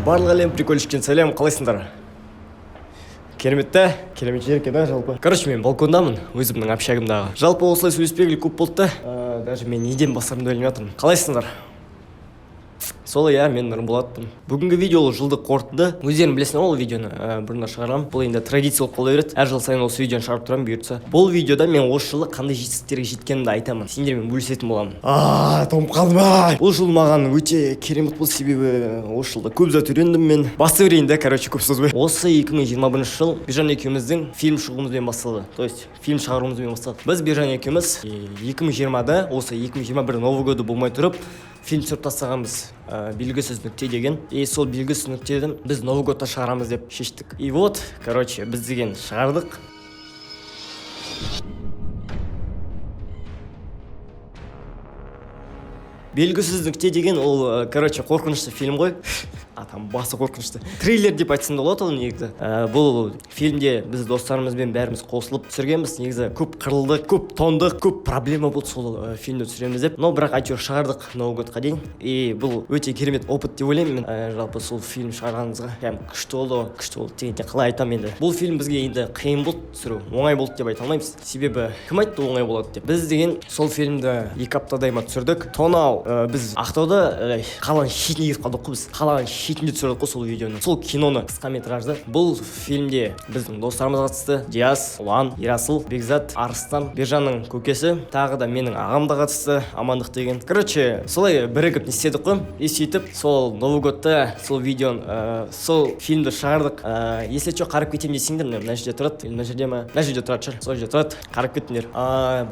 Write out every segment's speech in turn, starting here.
Барлық әлем прикольшкен сәлем, қалайсыңдар? Керемет жер екен, жалпы. Короче, мен балкондамын, өзімнің общагымдағы. Жалпы осылай сөйлеспегелі көп болды. Даже мен неден бастарымды білмей жатырмын. Қалайсыңдар? Солай, мен Нұрболатпын. Бүгінгі видео жылдық қорытынды. Өздерің білесің ол видеоны бұрында шығарам. Бұл енді традиция болып қала береді. Әр жыл сайын осы видеоны шығарып тұрамын бұйыртса. Бұл видеода мен осы жылы қандай жетістіктерге жеткенімді айтамын. Сендермен бөлісетін боламын. Томып қалдым. Бұл жыл маған өте керемет болды, себебі осы жылда көп зат үйрендім мен. Басты берейін, көп сөз. Осы 2021 жыл Бижан екеуміздің фильм шығуымызбен басталды. То есть фильм шығаруымызбен басталды. Біз Бижан екеуміз 2020-да, осы 2021 Новый годы болмай тұрып, фильм түсіріп тастағанбыз, белгісіз нүкте деген. Сол белгісіз нүктеден біз Новый годта шығарамыз деп шештік. И вот, біз деген шығардық. Белгісіз нүкте деген ол, қорқынышты фильм ғой. Там басы қорқынышты. Триллер деп айтсам да болады ол негізі. Бұл фильмде біз достарымызбен бәріміз қосылып түсіргенбіз. Негізі көп қырылдық, көп тондық, көп проблема болды сол фильмді түсіреміз деп. Но бірақ әйтеуір шығардық Новый годқа дейін. И бұл өте керемет опыт деп ойлаймын мен. Жалпы сол фильм шығарғанымызға күшті болды дегенде қалай айтамын енді. Бұл фильм бізге енді қиын болды түсіру. Оңай болды деп айта алмаймыз. Себебі кім айтты оңай болады деп. Біз деген сол фильмді 2 аптадай түсірдік. Тонау біз Ақтауда қаланың шетіне кетіп қалдық қой біз. Қаланың шетінде түсірдік қой сол видеоны. Сол киноны қысқаметражды. Бұл фильмде біздің достарымыз қатысты. Диас, Ұлан, Ерасыл, Бекзат, Арыстан, Бержанның көкесі, тағы да менің ағам да қатысты, Амандық деген. Солай бірігіп не істедік қой. И сөйтіп сол Новый годта сол видеоны, сол фильмді шығардық. Если что қарып кетемін десеңдер, мына жерде тұрады. Мына жерде ме? Мына жерде тұрады шығар. Сол жерде тұрады. Қарып кетіңдер.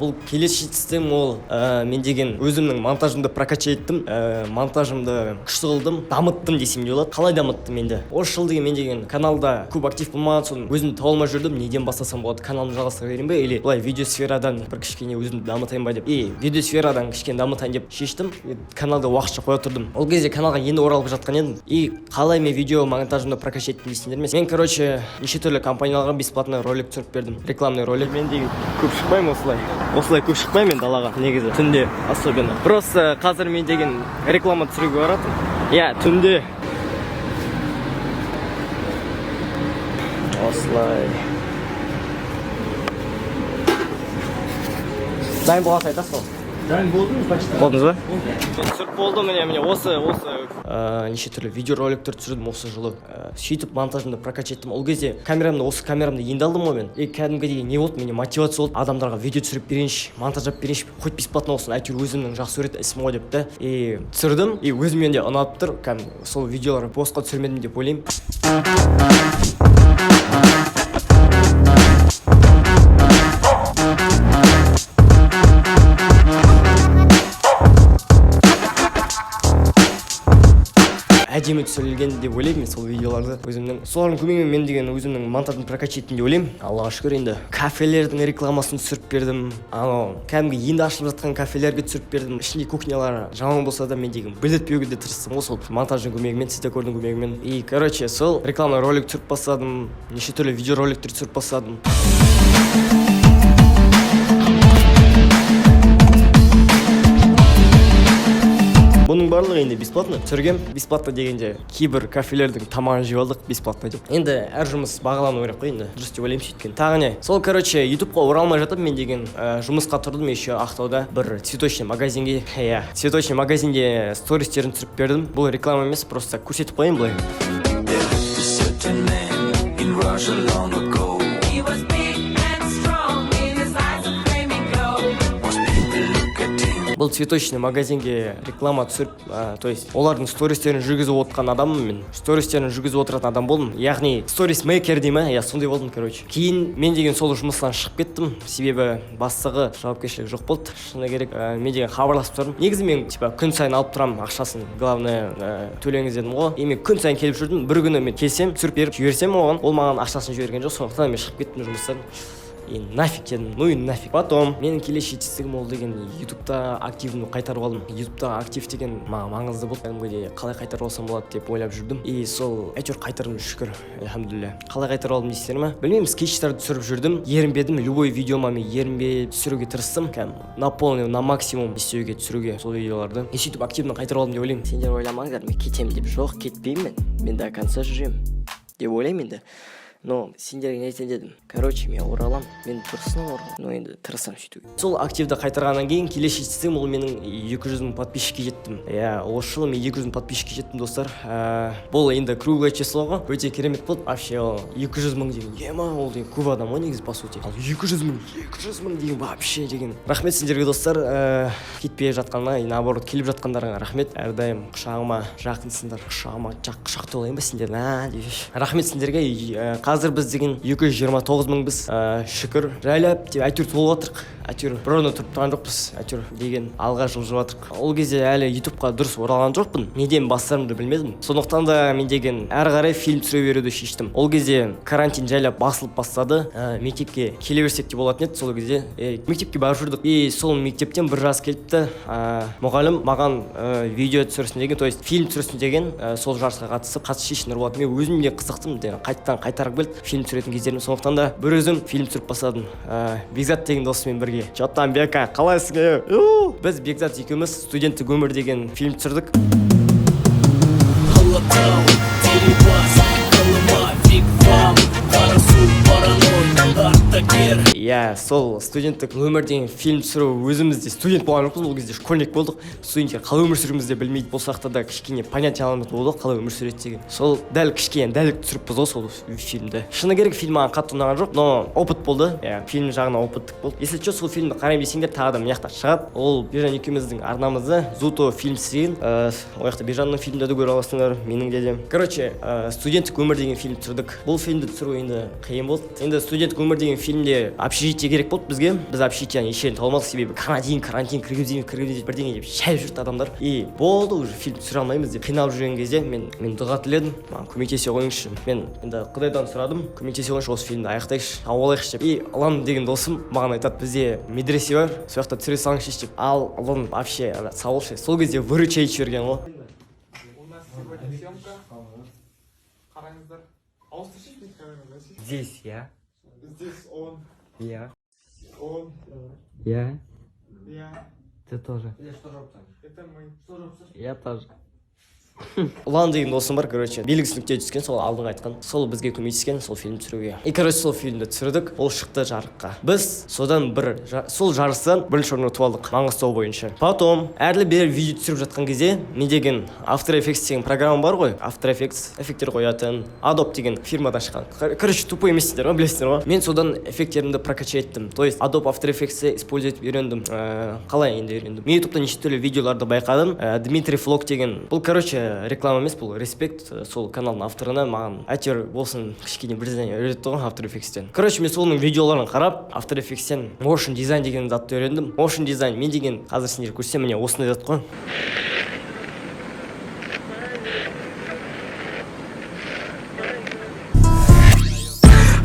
Бұл келесі жетістігім ол мен деген өзімнің монтажымды прокачать еттім. Монтажымды күшті қылдым, дамыттым десем де болады. Қалай дамыттым енді? Осы жыл деген мен деген каналда көп актив болмаған соң өзімді таба алмай жүрдім. Неден бастасам болады? Каналымды жалғастыра берейін бе? Или былай видеосферадан бір кішкене өзімді дамытайын ба деп. Видеосферадан кішкене дамытайын деп шештім. Каналды уақытша қоя тұрдым. Ол кезде каналға енді оралып жатқан едім. И қалай мен видео монтажымды прокачать еттім дейсіңдер ме? Мен неше түрлі компанияларға бесплатно ролик түсіріп бердім. Рекламный ролик. Мен деген көп шықпаймын осылай көп шықпаймын мен далаға. Негізі түнде особенно. Просто қазір мен деген реклама түсіруге баратым. Түнде осылай. Дайын болғанша айтасыз ғой? Дайын болдыңыз ба? Болдыңыз ба? Түсіріп болды міне осы неше түрлі видеороликтер түсірдім осы жылы. Сөйтіп монтажымды прокачаттым. Ол кезде осы камерамды енді алдым ғой мен. Кәдімгідей не болды, менде мотивация болды. Адамдарға видео түсіріп берейінші, монтаждап берейінші, хоть бесплатно болсын, әйтеуір өзімнің жақсы көретін ісім ғой деп та. Түсірдім, өзіме де ұнап тұр. Сол видеоларды босқа түсірмедім деп ойлаймын. Әдемі түсірілген деп ойлаймын мен сол видеоларды өзімнің. Солардың көмегімен мен деген өзімнің монтажын прокачать еттім деп ойлаймын. Аллаға шүкір енді. Кафелердің рекламасын түсіріп бердім. Кәдімгі енді ашылып жатқан кафелерге түсіріп бердім. Ішінде кухнялары жаман болса да мен деген білдіртпеуге де тырыстым ғой сол монтаждың көмегімен, цветокордың көмегімен. И сол рекламный ролик түсіріп бастадым. Неше түрлі видеороликтер түсіріп бастадым. Бұның барлығы енді бесплатно түсіргем. Бесплатно дегенде кейбір кафелердің тамағын жеп алдық бесплатно деп. Енді әр жұмыс бағалану керек қой енді. Дұрыс деп ойлаймын сөйткен. Тағы не? Сол ютубқа оралмай жатып мен деген жұмысқа тұрдым еще Ақтауда бір цветочный магазинге. Цветочный магазинде стористерін түсіріп бердім. Бұл реклама емес, просто көрсетіп қояйын былай. Бұл цветочный магазинге реклама түсіріп, то есть олардың стористерін жүргізіп отырған адаммын мен. Стористерін жүргізіп отыратын адам болдым. Яғни сторисмейкер деймін, сондай болдым, Кейін мен деген сол жұмыстан шығып кеттім. Себебі бастығы жауапкершілік жоқ болды. Шыны керек, мен деген хабарласып тұрдым. Негізі мен күн сайын алып тұрамын ақшасын. Главное, төлеңіз дедім ғой. Мен күн сайын келіп жүрдім. Бір күні мен келсем, түсіріп беріп жіберсем оған, ол маған ақшасын жіберген жоқ. Сондықтан мен шығып кеттім жұмыстан. и нафиг дедім, ну и нафиг. Потом менің келесі жетістігім ол деген ютубта активімді қайтарып алдым. Ютубта актив деген маған маңызды болды. Кәдімгідей қалай қайтарып алсам болады деп ойлап жүрдім. И сол әйтеуір қайтардым, шүкір, альхамдулилля. Қалай қайтарып алдым дейсіздер ме? Білмеймін, скетчтарды түсіріп жүрдім. Ерінбедім, любой видеома мен ерінбей түсіруге тырыстым. На полный, на максимум істеуге түсіруге сол видеоларды. И сөйтіп активно қайтарып алдым деп ойлаймын. Сендер ойламаңдар, мен кетемін деп. Жоқ, кетпеймін мен до конца жүремін деп ойлаймын енді. Но сендерге не айтайын дедім. Короче, мен оралам, мен дұрысына оралам, но енді тырысамын сөйтуге. Сол активді қайтарғаннан кейін келесі жетістігім ол менің 200 мың подписчикке жеттім. Осы жылы мен 200 мың подписчикке жеттім, достар. Бұл енді круглое число ғой, өте керемет болды. Вообще 200 мың деген ема, ол деген көп адам ғой негізі по сути. Ал 200 мың деген вообще деген. Рахмет сендерге, достар. Кетпей жатқанына, наоборот келіп жатқандарыңа рахмет. Әрдайым құшағыма жақынсыңдар, құшағыма құшақты болайын ба сендердің, рахмет сендерге. Қазір біз деген 229 мыңбыз, шүкір, жайлап деп әйтеуір толып жатырық. Әйтеуір бір орында тұрып тұрған жоқпыз, әйтеуір деген алға жылжып жатырық. Ол кезде әлі ютубқа дұрыс оралған жоқпын, неден бастарымды білмедім. Сондықтан да мен деген әрі қарай фильм түсіре беруді шештім. Ол кезде карантин жайлап басылып бастады, мектепке келе берсек те болатын еді. Сол кезде мектепке барып жүрдік. И сол мектептен бір жас келіпті, мұғалім маған видео түсірсін деген, то есть фильм түсірсін деген, сол жарысқа қатысып шешін Нұрболат. Мен өзім де қызықтым, қайтарып келді фильм түсіретін кездерім. Сондықтан да бір өзім фильм түсіріп бастадым. Бекзат деген досыммен бірге. Жаттан Бека, қалайсың? Біз Бекзат екеуміз студенттік өмір деген фильм түсірдік. Сол студенттік өмір деген фильм түсіру, өзімізде студент болған жоқпыз, ол кезде школьник болдық. Студенттер қалай өмір сүрімізді білмейді болсақ та кішкене понятие аламыз болды, қалай өмір сүреді деген. Сол дәл кішкене дәлік түсіріппіз ғой сол фильмді. Шыны керек, фильм маған қатты ұнаған жоқ, но опыт болды. Фильм жағына опыттық болды. Если что, сол фильмді қараймын десеңдер, тағы да мына жақта шығады. Ол Бержан екеуміздің арнамызда Зуто фильм түсірген. Ол жақта Бержанның фильмді де көре аласыңдар, менің де. Короче, студенттік өмір деген фильм түсірдік. Бұл фильмді түсіру енді қиын болды. Енді студенттік өмір деген фильмде общежитие керек болды бізге. Біз общежитияны ешерін таба алмадық, себебі карантин кіргізбейміз бірдеңе деп шайып жүрді адамдар. И болды, уже фильм түсіре алмаймыз деп қиналып жүрген кезде мен дұға тіледім, маған көмектесе қойыңызшы. Мен енді Құдайдан сұрадым, көмектесе қойыңызшы, осы фильмді аяқтайықшы, тауып алайықшы деп. И Алан деген досым маған айтады, бізде медресе бар, сол жақта түсіре салыңызшы деп. Ал Алан вообще сауылшы, сол кезде выручай жіберген ғой. Здесь я. Здесь он. Я. Он. Я. Я. Ты тоже. Это мы. Я тоже. Ұлан деген досым бар, короче, белгісі нүкте түскен, сол алдыңға айтқан. Сол бізге көмектескен, сол фильм түсіруге. И короче, сол фильмді түсірдік, ол шықты жарыққа. Біз содан сол жарыстан бірінші орын ұтып алдық, Маңғыстау бойынша. Потом әрлі бері видео түсіріп жатқан кезде, мен деген After Effects деген программа бар ғой, After Effects, эффекттер қоятын, Adobe деген фирмадан шыққан. Короче, тупой емессіздер ғой, білесіздер ғой. Мен содан эффекттерімді прокачать еттім. То есть Adobe After Effects'ті использовать үйрендім. Қалай енді үйрендім? Мен ютубта неше түрлі видеоларды байқадым. Дмитрий Флог деген. Бұл короче реклама емес, бұл респект сол каналдың авторына, маған әйтеуір болсын кішкене бірдеңе үйретті ғой After Effects'тен. Короче, мен соның видеоларын қарап After Effects'тен motion design деген затты үйрендім. Motion design мен деген қазір сендер көрсем міне осындай зат қой.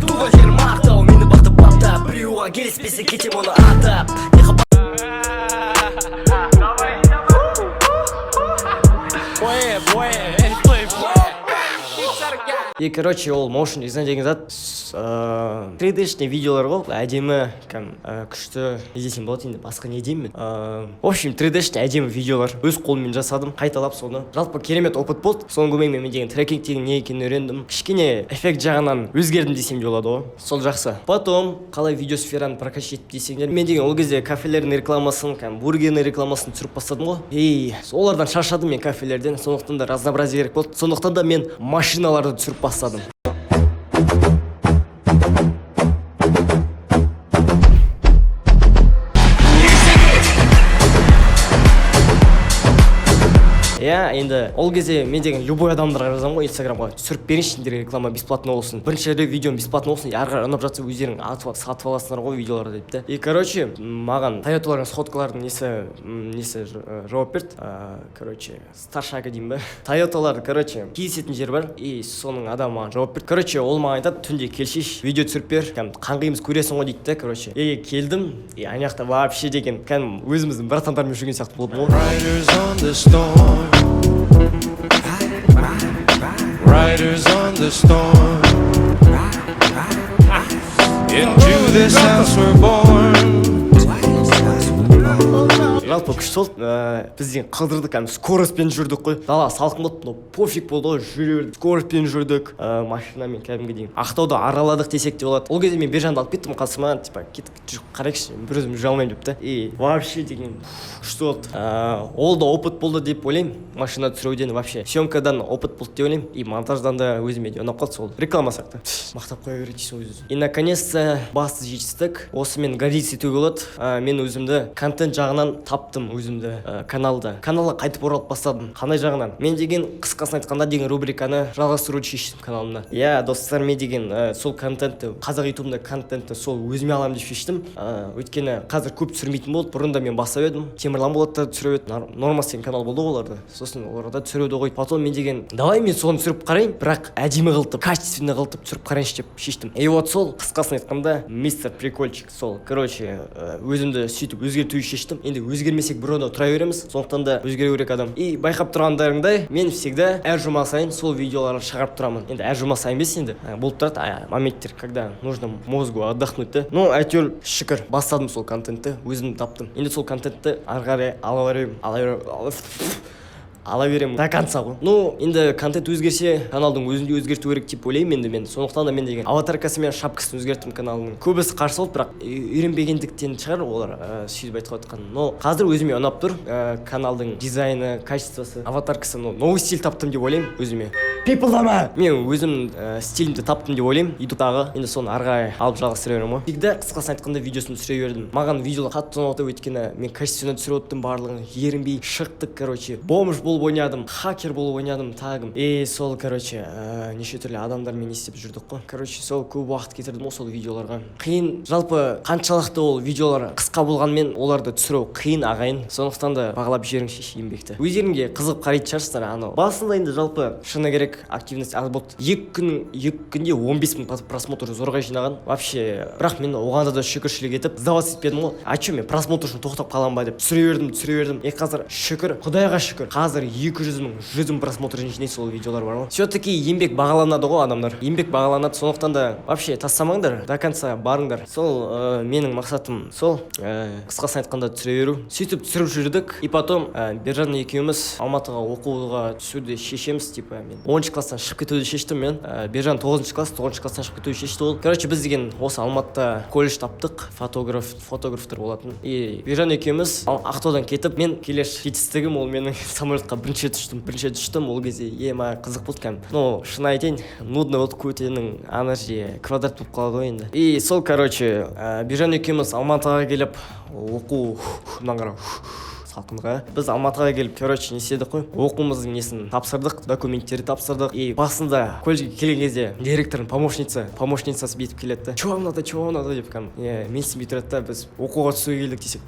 Туға жер мақтау, мені бақтып баптап, біреуға келіспесе кетем оны атап. И, короче, ол motion design деген зат 3D-шный видеолар ғой, әдемі, күшті, не десем болады енді, басқа не деймін. В общем, 3D-шный әдемі видеолар өз қолыммен жасадым, қайталап соны. Жалпы керемет опыт болды. Соның көмегімен мен деген трекинг деген не екенін үйрендім. Кішкене эффект жағынан өзгердім десем де болады ғой. Сол жақсы. Потом қалай видеосфераны прокачать етіп десеңдер, мен деген ол кезде кафелердің рекламасын, бургердің рекламасын түсіріп бастадым ғой. И олардан шаршадым мен, кафелерден. Сондықтан да разнообразие керек болды. Сондықтан да мен машиналарды түсіріп бастадым. иә енді ол кезде мен деген любой адамдарға жазамын ғой инстаграмға түсіріп беріңізші сендерге реклама бесплатно болсын, бірінші видеом бесплатно болсын, ары қарай ұнап жатса өздерің сатып аласыңдар ғой видеоларды деп та. И короче маған Тойоталардың сфоткалардың несі жауап берді. Короче старшага деймін ба, Тойоталар короче кездесетін жер бар, и соның адамы маған жауап берді. Короче ол маған айтады, түнде келшеш видео түсіріп бер, қаңғимыз көресің ғой дейді да. Короче келдім, и ана жақта вообще деген кәдімгі өзіміздің братандармен жүрген сияқты болды ғой. Riders on the storm. Riders on the storm. Into this house we're born. Жалпы күшті болды. Біз деген қыдырдық, кәдімгі скоростьпен жүрдік қой. Дала салқын болды, но пофиг болды ғой, жүре бердік. Скоростьпен жүрдік, машинамен кәдімгі деген. Ақтауды араладық десек те болады. Ол кезде мен Бержанды алып кеттім қасыма, типа кетіп жүріп қарайықшы, бір өзім жүре алмаймын деп та. И вообще деген күшті болды. Ол да опыт болды деп ойлаймын. Машина түсіруден вообще съемкадан опыт болды деп ойлаймын. И монтаждан да өзіме де ұнап қалды сол. Рекламасақ та. Мақтап қоя береді дейсің өзі. И наконец-то басты жетістік. Осымен гордиться етуге болады. Мен өзімді контент жағынан таптым өзімді каналға қайтып оралып бастадым. Қандай жағынан? Мен деген қысқасын айтқанда деген рубриканы жалғастыруды шештім каналымда. Иә, достар, мен деген сол контентті, қазақ ютубында контентті сол өзіме аламын деп шештім. Өйткені қазір көп түсірмейтін болды. Бұрында мен бастап едім. Темірлан Болатта түсіріп еді. Нормас деген канал болды оларда. Сосын оларда түсіреді ғой. Потом мен деген, давай мен соны түсіріп қарайын, бірақ әдемі қылтып, качественно қылтып түсіріп қарайыншы деп шештім. И вот сол қысқасын айтқанда мистер прикольчик сол. Короче, өзімді сөйтіп өзгертуге шештім. Енді өзгермесек бір орында тұра береміз, сондықтан да өзгеру керек адам. И байқап тұрғандарыңдай, мен всегда әр жұма сайын сол видеоларды шығарып тұрамын. Енді әр жұма сайын емес, енді болып тұрады моменттер, когда нужно мозгу отдохнуть та. Ну, әйтеуір шүкір бастадым сол контентті, өзім таптым. Енді сол контентті ары қарай ала беремін до конца ғой. Ну, енді контент өзгерсе, каналдың өзінде өзгерту керек деп ойлаймын енді мен. Сондықтан да мен деген аватаркасы мен шапкасын өзгерттім каналының. Көбісі қарсы болды, бірақ үйренбегендіктен шығар олар сөйтіп айтып отқан. Но қазір өзіме ұнап тұр. Каналдың дизайны, качествосы, аватаркасы, новый стиль таптым деп ойлаймын өзіме. Пипылдама! Мен өзім стилімді таптым деп ойлаймын. ютубтағы. Енді соны ары қарай алып жалғастыра беремін ғой. Всегда қысқасын айтқанда видеосын түсіре бердім. Маған видеолар қатты ұнап отыр, өйткені мен качественно түсіріп отырдым барлығын. Ерінбей шықтық, короче. Бомж болып ойнадым, хакер болып ойнадым, тагым. И сол, короче, неше түрлі адамдармен не істеп жүрдік қой. Короче, сол көп уақыт кетірдім ғой сол видеоларға. Қиын, жалпы қаншалықты ол видеолар қысқа болғанмен оларды түсіру қиын ағайын. Сондықтан да бағалап жіберіңізші еңбекті. Өздеріңге қызығып қарайтын шығарсыздар. Анау басында енді жалпы шыны керек активность аз болды. Екі күнде 15 000 просмотр зорға жинаған. Вообще, бірақ мен оғанда да шүкіршілік етіп сдаваться етпедім ғой. А че мен просмотр үшін тоқтап қалам ба деп түсіре бердім. Қазір шүкір, Құдайға шүкір. Қазір 200 000 просмотр жинайды сол видеолар бар ғой. Все-таки еңбек бағаланады ғой адамдар. Еңбек бағаланады, сондықтан да вообще тастамаңдар, до конца барыңдар. Сол менің мақсатым сол қысқасын айтқанда түсіре беру. Сөйтіп түсіріп жүрдік. И потом Бержан екеуміз Алматыға оқуға түсуді шешеміз, типа мен 10 класстан шығып кетуді шештім мен. Бержан 9 класстан шығып кетуді шешті ол. Короче, біз деген осы Алматыда колледж таптық, фотографтар болатын. И Бержан екеуміз Ақтаудан кетіп, мен келер жетістігім ол менің самолетқа бірінші рет ұштым. Ол кезде қызық болды кәм. Но шын айтайын, нудно болды, көтенің ана жерде квадрат болып қалды ғой енді. И сол, короче, Бержан екеуміз Алматыға келіп оқу маңғара салқынға. Біз Алматыға келіп, короче, не істедік қой. Оқуымыздың несін тапсырдық, документтерді тапсырдық. И басында колледжге келген кезде директордың помощницасы бетіп келеді. Чего вам надо деп кәм. Мен сен бүйтіп тұрады да, біз оқуға түсуге келдік десек.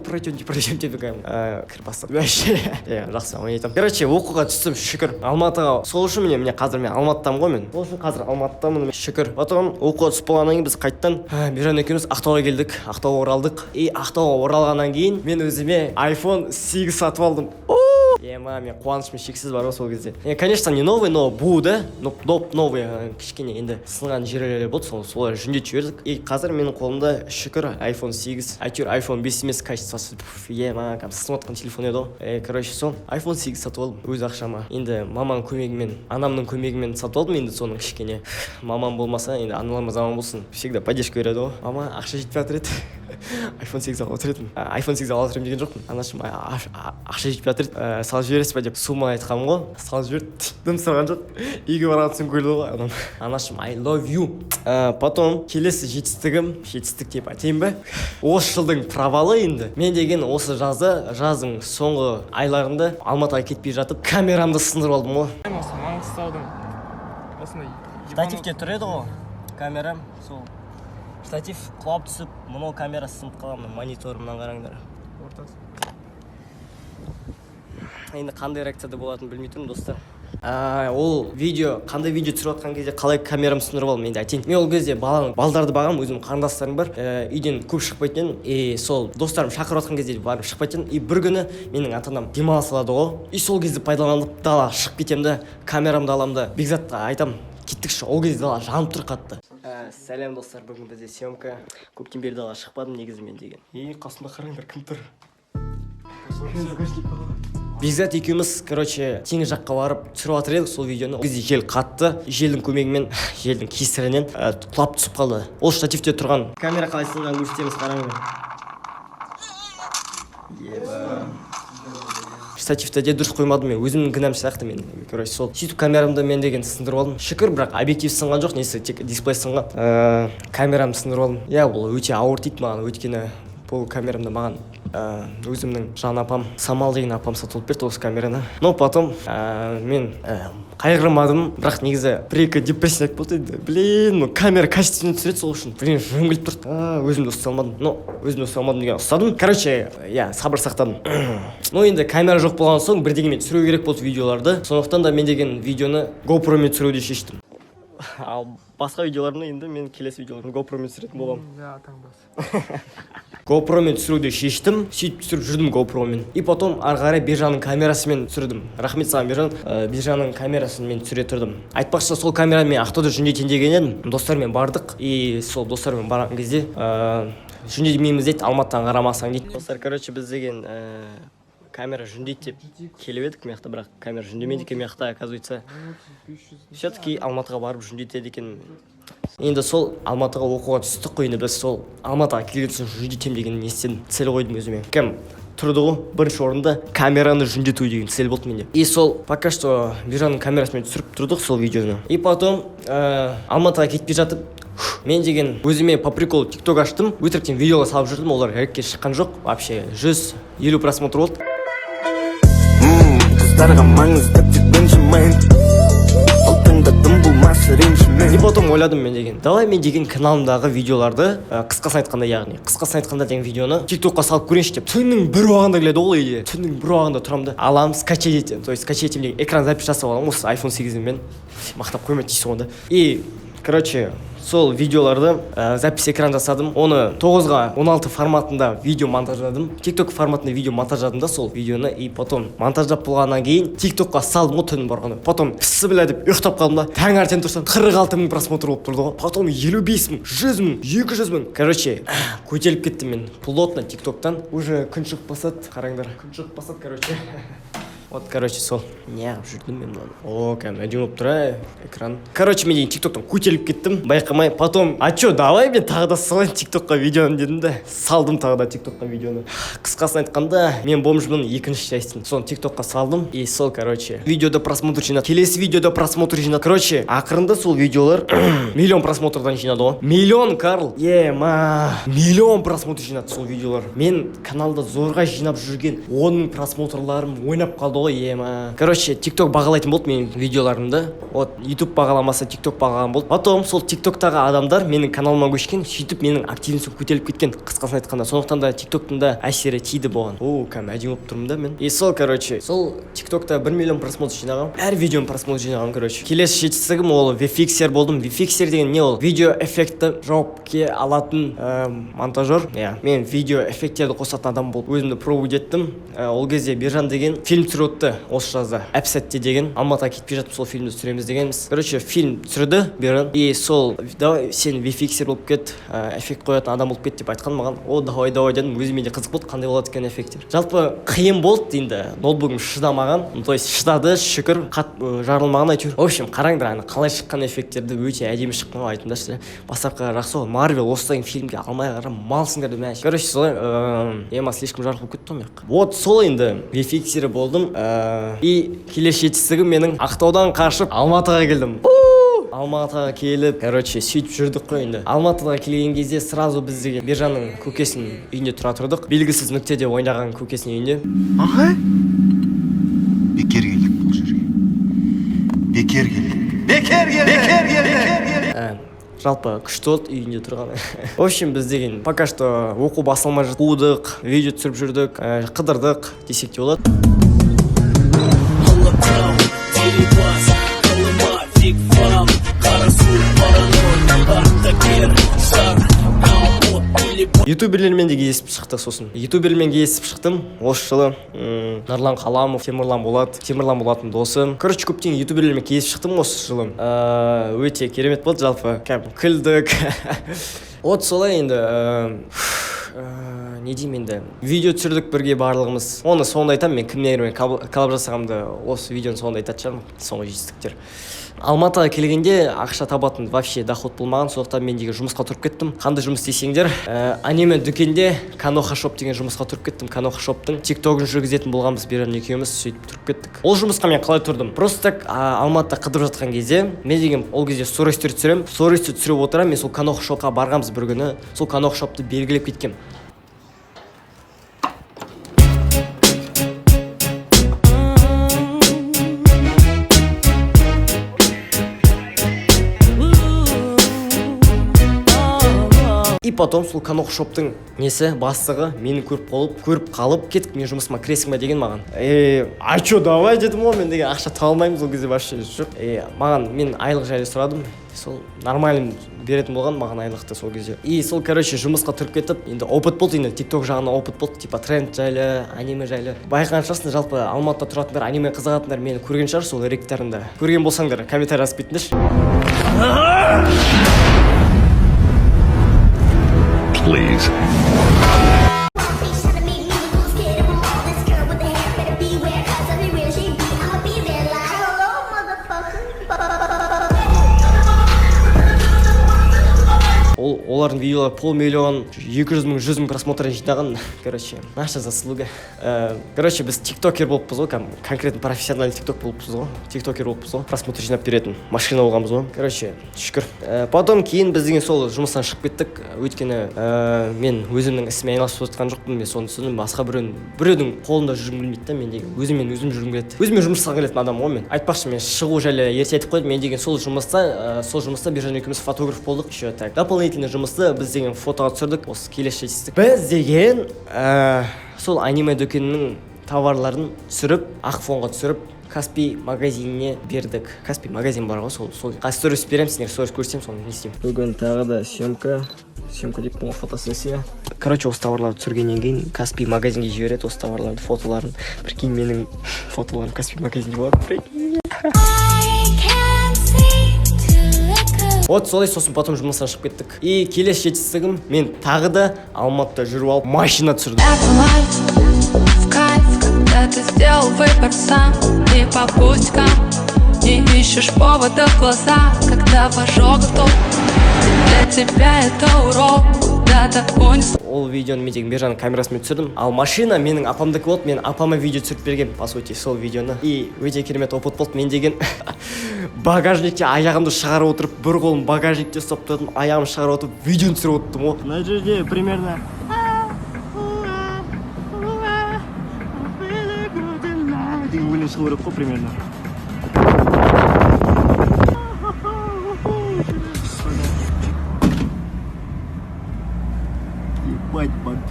Пройдем деп кәм. Кір бастадық. Вообще. Жақсы, ойнайтам. Короче, оқуға түстім, шүкір. Алматыға. Сол үшін міне қазір мен Алматыдамын ғой мен. Сол үшін қазір Алматыдамын, шүкір. Потом оқуға түсіп болғаннан кейін біз қайттан Бержан екеуміз Ақтауға келдік, Ақтауға оралдық. И Ақтауға оралғаннан кейін мен өзіме iPhone 8 сатып алдым. Мен қуанышым шексіз бар сол кезде. Конечно, не новый, но бұл да, новый кішкене енді сынған жерлері болды, солар жөндетіп жібердік. И қазір менің қолымда шүкір iPhone 8, әйтеуір iPhone 5 емес, качествосы сынып отқан телефон еді ғой. Короче, сол iPhone 8 сатып алдым өз ақшама. Енді маманың көмегімен, анамның көмегімен сатып алдым енді соның кішкене. Мамам болмаса, енді аналарымыз аман болсын, всегда поддержка береді ғой. Мама ақша жетпей жатыр еді. iPhone 8 алып отыр едім. iPhone 8 алып отырмын деген жоқпын. Анашым ақша жетіп жатыр еді. Салып жібересіз ба деп сумманы айтқанмын ғой. Салып жіберді. Дым сұраған жоқ. Үйге барған соң көрді ғой адам. Анашым I love you. Потом келесі жетістік деп айтайын ба? Осы жылдың провалы енді. Мен деген осы жаздың соңғы айларында Алматыға кетпей жатып камерамды сындырып алдым ғой. Осы Маңғыстаудың осындай Штативте тұр еді ғой камерам, сол штатив құлап түсіп, мынау камера сынып қалған, мониторымнан қараңдар. ортасы. Енді қандай реакцияда болатынын білмей тұрмын, достар. Ол видео, қандай видео түсіріп жатқан кезде қалай камерам сындырып алдым, енді айтайын. Мен ол кезде балдарды бағам, өзім қарындастарым бар. Үйден көп шықпайтын, сол достарым шақырып жатқан кезде барып шықпайтын. Бір күні менің ата-анам демалыс алады ғой. Сол кезде пайдаланып дала шығып кетем да, камерамды алам да, Бекзатқа айтам, кеттікші. Ол кезде дала жанып тұр қатты. Сәлем достар, бүгін бізде съемка. Көптен бері дала шықпадым негізі мен деген. Қасымда қараңдар, кім тұр? Бекзат екеуміз, теңіз жаққа барып түсіріп жатыр едік сол видеоны. Ол кезде жел қатты, желдің көмегімен, желдің кесірінен құлап түсіп қалды. Ол штативте тұрған камера қалай сынған көрсетеміз, қараңдар. Штативте де дұрыс қоймадым мен, өзімнің кінәм сияқты мен. Сол сөйтіп камерамды мен деген сындырып алдым. Шүкір, бірақ объектив сынған жоқ, несі тек дисплей сынған. Камерамды сындырып алдым. Бұл өте ауыр тиді маған, өйткені бұл камерамды маған өзімнің жан апам, Самал деген апам сатып берді осы камераны. Но потом мен қайғырмадым, бірақ негізі бір-екі депрессия болды еді. Блин, камера качественно түсіреді, сол үшін жым келіп тұрды. Өзімді ұсталмадым деген ұстадым. Сабыр сақтадым. Но енді камера жоқ болған соң бірдеңемен түсіру керек болды видеоларды. Сондықтан да мен деген видеоны GoPro-мен түсіруді шештім. Ал басқа видеоларымды енді мен келесі видеоларымды GoPro-мен түсіретін боламын. GoPro-мен түсіруді шештім, сөйтіп түсіріп жүрдім GoPro-мен. И потом ары қарай Бержанның камерасымен түсірдім. Рахмет саған Бержан, Бержанның камерасын мен түсіре тұрдым. Айтпақшы, сол камераны мен Ақтауда жөндейтін деген едім. Достармен бардық, и сол достармен барған кезде жөндемейміз дейді, Алматыдан қарамасаң дейді. Достар, біз деген камера жөндейді деп келіп едік мияқта, бірақ камера жөндемейді екен мияқта, оказывается. Все-таки Алматыға барып жөндетеді екен. Енді сол Алматыға оқуға түстік қой, енді біз сол Алматыға келген соң жөндетем деген естен цел қойдым өзіме. Кім тұрды ғой, бірінші орында камераны жөндету деген цел болды менде. И сол пока что Бержанның камерасымен түсіріп тұрдық сол видеоны. И потом Алматыға кетпей жатып, мен деген өзіме по приколу TikTok аштым, өтіріктен видеоға салып жүрдім, олар рекке шыққан жоқ, вообще 150 просмотр болды. И потом ойладым мен деген, давай мен деген каналымдағы видеоларды қысқасын айтқанда, яғни қысқасын айтқанда деген видеоны TikTokқа салып көрейінші деп. Түннің бір уағында келеді ол үйде. Түннің бір уағында тұрамды, алам, скачать етем. То есть скачать етем деген экран запись жасап аламын осы iPhone 8-мен. Мақтап қоймайды дейсің онда. И сол видеоларды запись экран жасадым. Оны 9-ға 16 форматында видео монтаждадым. TikTok форматында видео монтаждадым да сол видеоны. И потом монтаждап болғаннан кейін TikTokқа салдым ғой түнін барғанда. Потом бісі деп ұйықтап қалдым да. Таңертең тұрсам 46 мың просмотр болып тұрды ғой. Потом 55 мың, 100 мың, 200 мың. Көтеріліп кеттім мен плотно TikToктан. Уже күн шығып басады, қараңдар. Күн шығып басады, Вот, сол. Неғып жүрдім мен мынаны. Әдемі болып тұр, экран. Мен деген TikToктан көтеріліп кеттім, байқамай. Потом, давай мен тағы да салайын TikTokқа видеоны дедім да. Салдым тағы да TikTokқа видеоны. Қысқасын айтқанда, мен бомжымның екінші частын. Соны TikTokқа салдым. И сол, видеода просмотр жинады. Келесі видеода просмотр жинады. Ақырында сол видеолар миллион просмотрдан жинады ғой. Миллион, Карл. Миллион просмотр жинады сол видеолар. Мен каналда зорға жинап жүрген 10 мың просмотрларым ойнап қалды ғой. TikTok бағалайтын болды менің видеоларымды. YouTube бағаламаса TikTok бағалаған болды. Потом сол TikToктағы адамдар менің каналыма көшкен, сөйтіп менің активностьім көтеріліп кеткен, қысқасын айтқанда. Сондықтан да TikToктың да әсері тиді болған. Әдемі болып тұрмын да мен. И сол, сол TikTokта 1 миллион просмотр жинағам. Әр видеоның просмотр жинағам, Келесі жетістігім ол VFXer болдым. VFXer деген не ол? Видео эффекті жауапке алатын монтажер. Мен видео эффекттерді қосатын адам болып өзімді пробовать еттім. Ол кезде Бержан деген фильм түсіріп өтті осы жазда әп сәтте деген. Алматыға кетпей жатып сол фильмді түсіреміз дегенбіз. Короче, фильм түсірді бері. И сол давай сен вификсер болып кет, эффект қоятын адам болып кет деп айтқан маған. О, давай дедім. Өзіме де қызық болды, қандай болады екен эффекттер. Жалпы қиын болды енді. Ноутбугым шыдамаған. То есть шыдады, шүкір, жарылмаған әйтеуір. В общем, қараңдар, ана қалай шыққан эффекттерді өте әдемі шыққан айтыңдаршы. Бастапқы жақсы ғой. Марвел осылай фильмге алмай қара малсыңдар деп мәш. Короче, солай ема слишком жарық болып кетті ғой маяққа. Вот сол енді вификсері болдым. И келесі жетістігім менің Ақтаудан қашып Алматыға келдім. Алматыға келіп, короче, сөйтіп жүрдік қой енді. Алматыға келген кезде сразу біз деген Бержанның көкесінің үйінде тұра тұрдық. Белгісіз нүктеде ойнаған көкесінің үйінде. Ағай? Бекер келдік бұл жерге. Бекер келдік. Жалпы күшті болды үйінде тұрған. В общем, біз деген пока что оқу басылмай жатыр. Қудық, видео түсіріп жүрдік, қыдырдық десек те болады. Ютуберлермен де кездесіп шықты сосын. Ютуберлермен кездесіп шықтым осы жылы. Нұрлан Қаламов, Темірлан Болаттың досы. Короче, көптеген ютуберлермен кездесіп шықтым осы жылы. Өте керемет болды жалпы. Күлдік. Вот солай енді не деймін енді, видео түсірдік бірге барлығымыз. Оны соңында айтамын, мен кімдермен коллаб жасағанымды осы видеоның соңында айтатын шығармын, соңғы жетістіктер. Алматыға келгенде ақша табатын вообще доход болмаған, сондықтан мен деген жұмысқа тұрып кеттім. Қандай жұмыс десеңдер, аниме дүкенде Каноха Шоп деген жұмысқа тұрып кеттім. Каноха Шоптың тиктогын жүргізетін болғанбыз, Бержан екеуміз сөйтіп тұрып кеттік. Ол жұмысқа мен қалай тұрдым? Просто так Алматыда қыдырып жатқан кезде, мен деген ол кезде стористер түсіремін. Стористер түсіріп отырамын, мен сол Каноха Шопқа барғанбыз бір күні. Сол Каноха Шопты белгілеп кеткем. И потом сол Каноха Шоптың несі бастығы мені көріп қалып кетіп, мен жұмысыма кіресің ба деген маған. А чё, давай дедім ғой, мен деген ақша таба алмаймын сол кезде вообще жоқ. Маған мен айлық жайлы сұрадым. Сол нормально беретін болған маған айлықты сол кезде. И сол короче жұмысқа тұрып кетіп, енді опыт болды, енді TikTok жағынан опыт болды, типа тренд жайлы, аниме жайлы. Байқаған шығарсыңдар, жалпы Алматыда тұратындар, аниме қызығатындар мені көрген шығар сол ректорында. Көрген болсаңдар комментарий жазып кетіңдерші. Please. Олардың видеолары 500 000, 200 000, 100 000 просмотр жинаған. Короче, наша заслуга. Короче, біз тиктокер болыппыз ғой, конкретно профессиональный тикток болыппыз ғой. Тиктокер болыппыз ғой, просмотр жинап беретін машина болғанбыз ғой. Короче, шүкір. Потом кейін біз деген сол жұмыстан шығып кеттік. Өйткені мен өзімнің ісіме айналысып жатқан жоқпын. Мен соны түсіндім. Басқа біреудің қолында жүргім келмейді да, мен деген өзім жүргім келеді. Өзіме жұмыс жасағым келетін адам ғой мен. Айтпақшы, мен шығу жайлы ерте айтып қойдым. Мен деген сол жұмыста Бержан екеуміз фотограф болдық. Еще так. Дополнительный жұмысты біз деген фотоға түсірдік. Осы келесі жетістік. Біз деген сол аниме дүкенінің товарларын түсіріп, ақфонға түсіріп, Каспий магазиніне бердік. Каспий магазин бар ғой, сол сторис беремін, сендер сторис көрсем, соны не істеймін. Бүгін тағы да съемка деп бұл фотосессия. Короче, осы товарларды түсіргеннен кейін Каспий магазинге жібереді осы товарларды, фотоларын. Прикинь, менің фотоларым Каспий магазинде болады. Прикинь. Вот солай, сосын потом жұмыстан шығып кеттік. И келесі жетістігім, мен тағы да Алматыда жүріп алып машина түсірдім. Ты сделал выбор сам и по пустякам не ищешь повода в глаза, когда в ожогах топ. Для тебя это урок, куда-то унес. Ол видеоны мен деген Бержанның камерасымен түсірдім. Ал машина менің апамдікі болды, мен апама видео түсіріп берген, по сути, сол видеоны. И өте керемет опыт болды. Мен деген багажникте аяғымды шығарып отырып, бір қолым багажникте ұстап тұрдым, аяғымды шығарып отырып, видеоны түсіріп отырдым ғой. Мына жерде примерно деген өлең шығу керек қой примерно.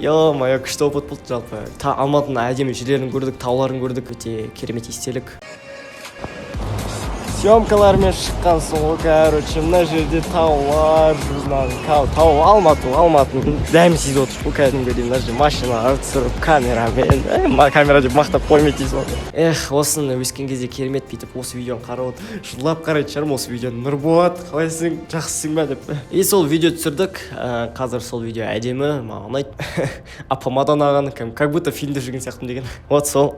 Ё-моё, күшті опыт болды жалпы. Алматының әдемі жерлерін көрдік, тауларын көрдік, өте керемет естелік. съемкалармен шыққансың ғой, короче, мына жерде таулар, тау алматының дәмі сезіп отырсың ғой, кәдімгідей мына жерде машиналар түсіріп, камерамен, камера деп мақтап қоймайды дейсің ғой. Эх, осыны өскен кезде керемет бүйтіп осы видеоны қарап отыр. Жылап қарайтын шығармын осы видеоны. Нұрболат, қалайсың, жақсысың ба деп. И сол видео түсірдік. Қазір сол видео әдемі, маған ұнайды. Апамадан алған, как будто фильмде жүрген сияқтымын деген. Вот сол.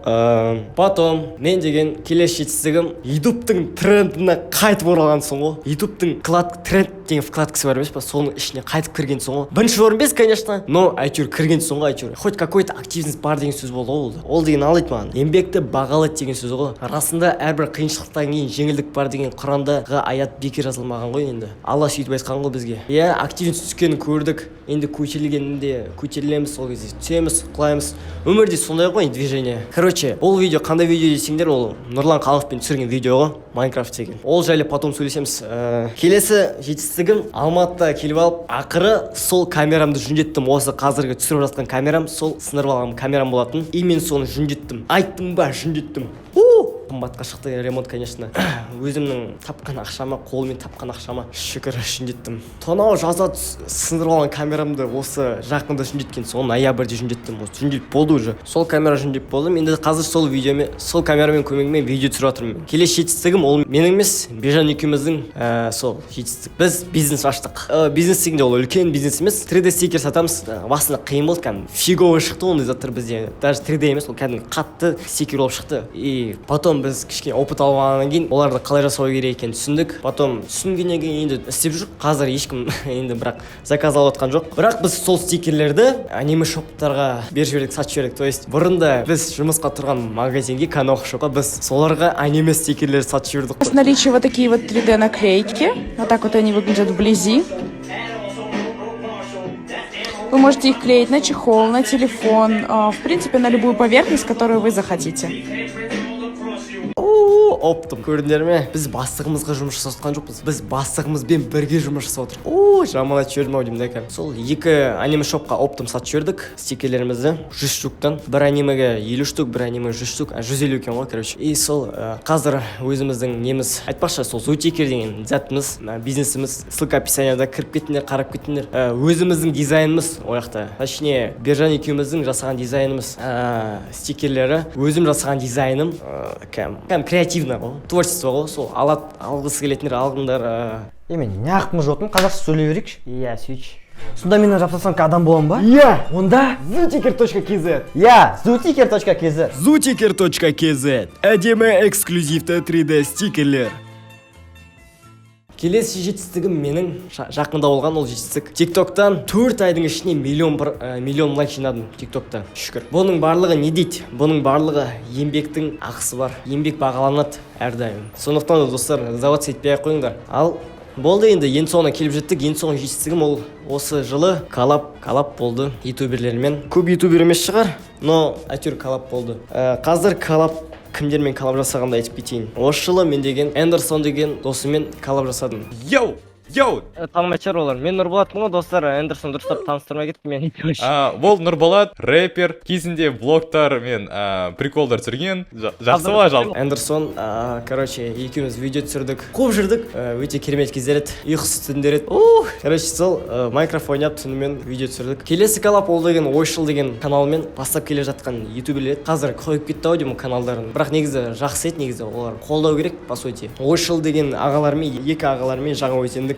Потом мен деген келесі жетістігім ютубтың трендіне қайтып оралғансың ғой. ютубтың тренд деген вкладкасы бар емес па, соның ішіне қайтып кіргенсің ғой. Бірінші орын емес, конечно, но әйтеуір кіргенсің ғой, әйтеуір. Хоть какой-то активность бар деген сөз болды ғой. Ол деген алайды маған. Еңбекті бағалайды деген сөз ғой. Расында әрбір қиыншылықтан кейін жеңілдік бар деген Құрандағы аят бекер жазылмаған ғой енді. Алла сөйтіп айтқан ғой бізге. Иә, активность түскенін көрдік. Енді көтерілеміз, сол кезде түсеміз, құлаймыз. Өмірде сондай ғой движение. Короче, бұл видео қандай видео десеңдер, ол Нұрлан Қалықовпен түсірген видео ғой, Майнкрафт деген. Ол жайлы потом сөйлесеміз. Келесі жетістігім Алматыда келіп алып, ақыры сол камерамды жөндеттім. Осы қазіргі түсіріп жатқан камерам, сол сындырып алған камерам болатын. И мен соны жөндеттім. Айттым ба, жөндеттім. Қымбатқа шықты ремонт, конечно. Өзімнің тапқан ақшама, қолмен тапқан ақшама шүкір жөндеттім. Тонау жаза сындырып алған камерамды осы жақында жөндеткен соң, ноябрьде жөндеттім. Жөндеп болды уже. Сол камера жөндеп болдым. Енді қазір сол видеомен, сол камерамен көмегімен видео түсіріп жатырмын. Келесі жетістігім ол менің емес, Бежан екеуміздің сол жетістік. Біз бизнес аштық. Бизнес дегенде ол үлкен бизнес емес. 3D стикер сатамыз. Басында қиын болды, кәдімгі фиговый шықты ондай заттар бізде. Даже 3D емес, ол кәдімгі қатты стикер болып шықты. И потом біз кішкене опыт алғаннан кейін оларды қалай жасау керек екенін түсіндік. Потом түсінгеннен кейін енді істеп жүрік. Қазір ешкім енді бірақ заказ алып отқан жоқ. Бірақ біз сол стикерлерді аниме шоптарға беріп жібердік, сатып жібердік. То есть бұрында біз жұмысқа тұрған магазинге, канал шопқа біз соларға аниме стикерлерді сатып жібердік. В наличии вот такие вот 3D наклейки. Вот так вот они выглядят вблизи. Вы можете их клеить на чехол, на телефон, в принципе, на любую поверхность, которую вы захотите. Оптым. Көрдіңдер ме? Біз бастығымызға жұмыс жасатқан жоқпыз. Біз бастығымызбен бірге жұмыс жасап отырмыз. Жаман айтып жібердім ау деймін да. Сол екі аниме шопқа оптым сатып жібердік стикерлерімізді 100 штуктан. Бір анимеге 50 штук, бір аниме 100 штук, 150 екен ғой, короче. И сол қазір өзіміздің неміз айтпақшы, сол Зутикер деген затымыз, бизнесіміз, ссылка описанияда кіріп кетіңдер, қарап кетіңдер. Өзіміздің дизайнымыз о жақта. Точнее, Бержан екеуміздің жасаған дизайнымыз, стикерлері, өзім жасаған дизайным, креативно ғой, творчество ғой. Сол алғысы келетіндер алғындар. Мен неғақпын жоқтым, қазақша сөйлей берейікші. Иә, сөйтші. Сонда менен жапсасам адам болам ба? Иә, Онда zutiker.kz. Иә, zutiker.kz. Zutiker.kz. Әдемі эксклюзивті 3D стикерлер. Келесі жетістігім менің жақында болған ол жетістік. TikTok'тан 4 айдың ішіне миллион лайк жинадым TikTok'та. Шүкір. Бұның барлығы не дейді? Бұның барлығы еңбектің ақысы бар. Еңбек бағаланады әрдайым. Сондықтан достар, завод етпей қойыңдар. Ал болды енді соңына келіп жеттік. Соңғы жетістігім ол осы жылы коллаб болды ютуберлермен. Көп ютубер емес шығар, но әйтеуір коллаб болды. Қазір кімдермен коллаб жасағанды айтып кетейін. Осы жылы мен деген Эндерсон деген досыммен коллаб жасадым. Йоу! Танымайтын шығар олар. Мен Нұрболатпын ғой, достар. Эндерсон дұрыстап таныстырмай кетті мен. Ол Нұрболат, рэпер, кезінде влогтар мен приколдар түсірген. Жақсы ма жалпы? Эндерсон, короче, екеуміз видео түсірдік. Қуып жүрдік. Өте керемет кездер еді. Ұйқысыз түндер еді. Короче, сол Майнкрафт ойнап түнімен видео түсірдік. Келесі коллаб ол деген Ойшыл деген каналмен бастап келе жатқан ютуберлер еді. Қазір қойып кетті ау деймін каналдарын. Бірақ негізі жақсы еді, негізі олар қолдау керек, по сути. Ойшыл деген ағалармен, екі ағалармен жаңа өтендік.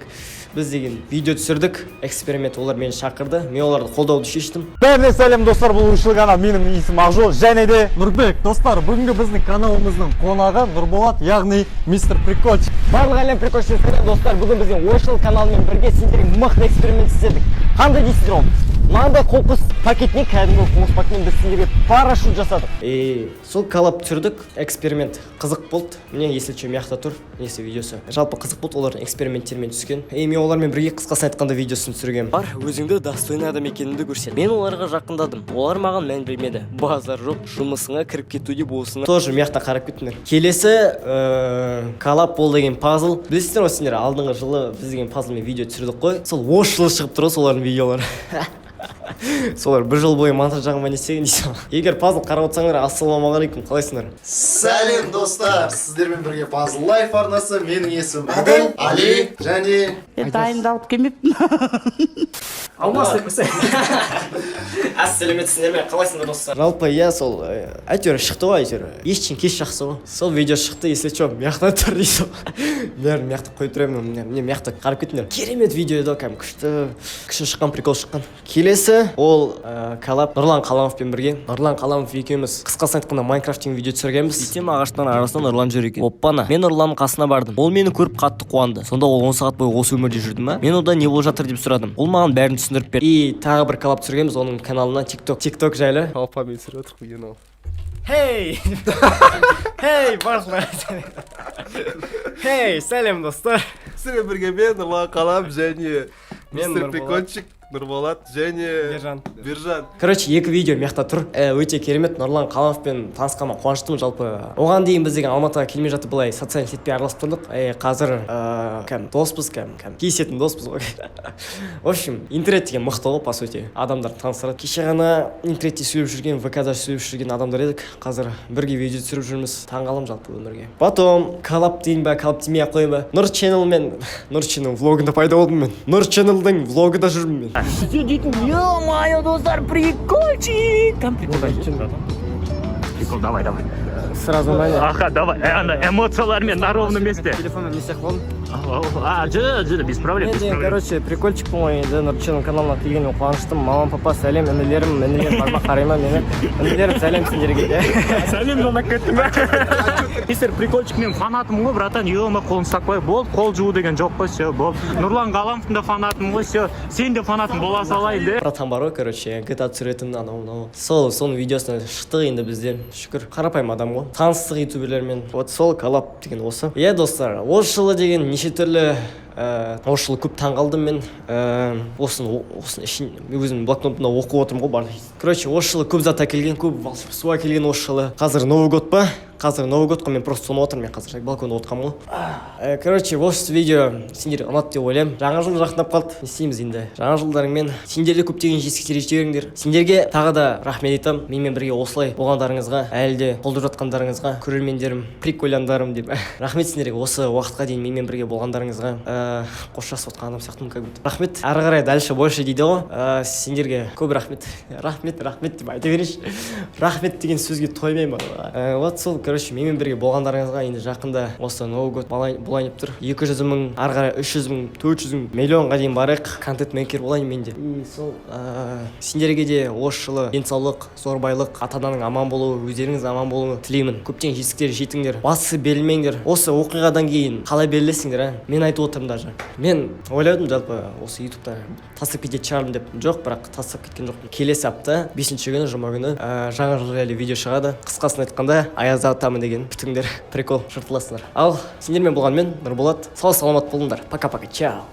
Біз деген видео түсірдік, эксперимент, олар мені шақырды, мен оларды қолдауды шештім. Бәріне сәлем достар, бұл Ойшыл канал, менің есімім Ақжол, және де Нұрбек. Достар, бүгінгі біздің каналымыздың қонағы Нұрболат, яғни мистер Прикольчик. Барлық әлем прикольчиктер, достар, бүгін біздің Ойшыл каналымен бірге сендерге мықты эксперимент істедік. Қандай дейсіздер оны? Маңдай қоқыс пакетіне, кәдімгі қоқыс пакетіне біз сендерге парашют жасадық. Сол коллаб түсірдік, эксперимент қызық болды. Міне есілчі мияқта тұр, несі видеосы. Жалпы қызық болды, олардың эксперименттермен түскен. Мен олармен бірге қысқасын айтқанда видеосын түсіргем. Бар, өзіңді достойны адам екенімді көрсет. Мен оларға жақындадым. Олар маған мән бермеді. Базар жоқ, жұмысыңа кіріп кетуде болсына. Тоже мияқта қарап кеттіңдер. Келесі коллаб бол деген пазл. Білесіздер ғой сендер, алдыңғы жылы біз деген пазлмен видео түсірдік қой. Сол осы жылы шығып тұр солардың видеолары. солар бір жыл бойы монтаж жағымен не істеген дейсің. Егер пазл қарап отырсаңдар, ассалаумағалейкум, қалайсыңдар? Сәлем достар, сіздермен бірге Puzzle Life арнасы. Менің есімім Әділ, Али және Дайындалып келмеппін. Алмас депсең. Ассаламетсіздер ме? Қалайсыңдар достар? Жалпы иә, сол әйтеуір шықты ғой, әйтеуір. Ештен кеш жақсы ғой. Сол видео шықты, если что, мияқтан тұр дейсің. Бәрін мияқты қойып тұрамын, міне мияқты қарап кеттіңдер. Керемет видео еді, кәдімгі күшті шыққан, прикол шыққан. Келесі ол коллаб Нұрлан Қаламовпен бірге. Нұрлан Қаламов екеуміз қысқасын айтқанда Майнкрафт видео түсіргенбіз. Сөйтсем ағаштың арасынан Нұрлан жүр екен. Оппана. Мен Нұрланның қасына бардым. Ол мені көріп қатты қуанды. Сонда ол 10 сағат бойы осы өмірде жүрді ма? Мен одан не болып жатыр деп сұрадым. Ол маған бәрін түсіндіріп берді. И тағы бір коллаб түсіргенбіз оның каналына, TikTok жайлы. Алфамен түсіріп отырық деген ол. Хей! Хей, барсыңдар. Хей, сәлем достар. Сізбен бірге мен Нұрлан Қалам және Мен мистер Нұрболат. Прикольчик, Нұрболат және Бержан. Короче, екі видео мияқта тұр. Өте керемет. Нұрлан Қаламовпен танысқаныма қуаныштымын. Жалпы оған дейін біз деген Алматыға келмей жатып былай социальный сетпен араласып тұрдық. Қазір доспыз, кейсетін доспыз ғой. В общем, интернет деген мықты ғой, по сути. Адамдар таныстырады. Кеше ғана интернетте сөйлеп жүрген, ВК-да сөйлеп жүрген адамдар едік. Қазір бірге видео түсіріп жүрміз. Таңғалым жалпы өмірге. Потом коллаб дейін ба, коллаб демей ақ қояйын ба. Нұр Channel влогында пайда болдым мен. Нұр Channel'дың влогында жүрмін мен. Все дейтін, ё-моё, достар, прикольчик! Там прикол. Прикол, давай. Сразу на Аха, давай, эмоциялармен на ровном месте. телефонмен не сияқты болдым. Без проблем, без проблем. Короче, прикольчик болмай енді Нұр Channel каналына келгеніме қуаныштым. Мамам, папа, сәлем, інілерім бар ма, қарай ма мені? Інілерім, сәлем сендерге. Сәлем жолдап кеттім. Мистер Прикольчик мен фанатым ғой, братан, ё-мо, қолын ұстап қой. Болды, қол жуу деген жоқ қой, все, болды. Нұрлан Қаламовтың да фанатым ғой, все. Сен де фанатым бола салайын де. Братан бар ғой, короче, GTA түсіретін анау. Соның видеосына шықтық енді бізден. Шүкір, қарапайым адам ғой. Таныстық ютуберлермен. Вот сол коллаб деген осы. Иә достар, осы жылы деген неше түрлі осы жылы көп таңғалдым мен. Осыны ішін өзім блокнотымда оқып отырмын ғой барлық. Короче, осы жылы көп зат әкелген, көп волшебство әкелген осы жылы. Қазір Новый год па? Қазір Новый год қой, мен просто соны отырмын, мен қазір балконда отырғанмын ғой. Короче, осы видео сендер ұнады деп ойлаймын. Жаңа жыл жақындап қалды. Не істейміз енді? Жаңа жылдарыңмен сендерде көптеген жетістіктер жіберіңдер. Сендерге тағы да рахмет айтамын. Менімен бірге осылай болғандарыңызға, әлі де қолдап жатқандарыңызға, көрермендерім, прикольяндарым деп. Рахмет сендерге осы уақытқа дейін менімен бірге болғандарыңызға. Қоштасып отқан адам сияқтымын, как будто. Рахмет. Ары қарай дальше больше дейді ғой. Сендерге көп рахмет. Рахмет деп айта берейінші. Рахмет деген сөзге тоймаймын. Вот сол, короче, менімен бірге болғандарыңызға енді жақында осы Новый год болайын деп тұр. 200 мың, ары қарай 300 мың, 400 мың, миллионға дейін барайық. Контент мейкер болайын менде. И сол сендерге де осы жылы денсаулық, зор байлық, ата-ананың аман болуы, өздеріңіз аман болуы тілеймін. Көптеген жетістіктер жетіңдер. Басы берілмеңдер. Осы оқиғадан кейін қалай берілесіңдер, мен айтып отырмын даже. Мен ойладым жалпы осы ютубта тастап кететін шығармын деп. Жоқ, бірақ тастап кеткен жоқпын. Келесі апта 5-ші күні, жұма күні жаңа жыл жайлы видео шығады. Қысқасын айтқанда аязда атамын деген. Күтіңдер. Прикол, жыртыласыңдар. Ал сендермен болған мен Нұрболат. Сау саламат болыңдар. Пока-пока. Чао.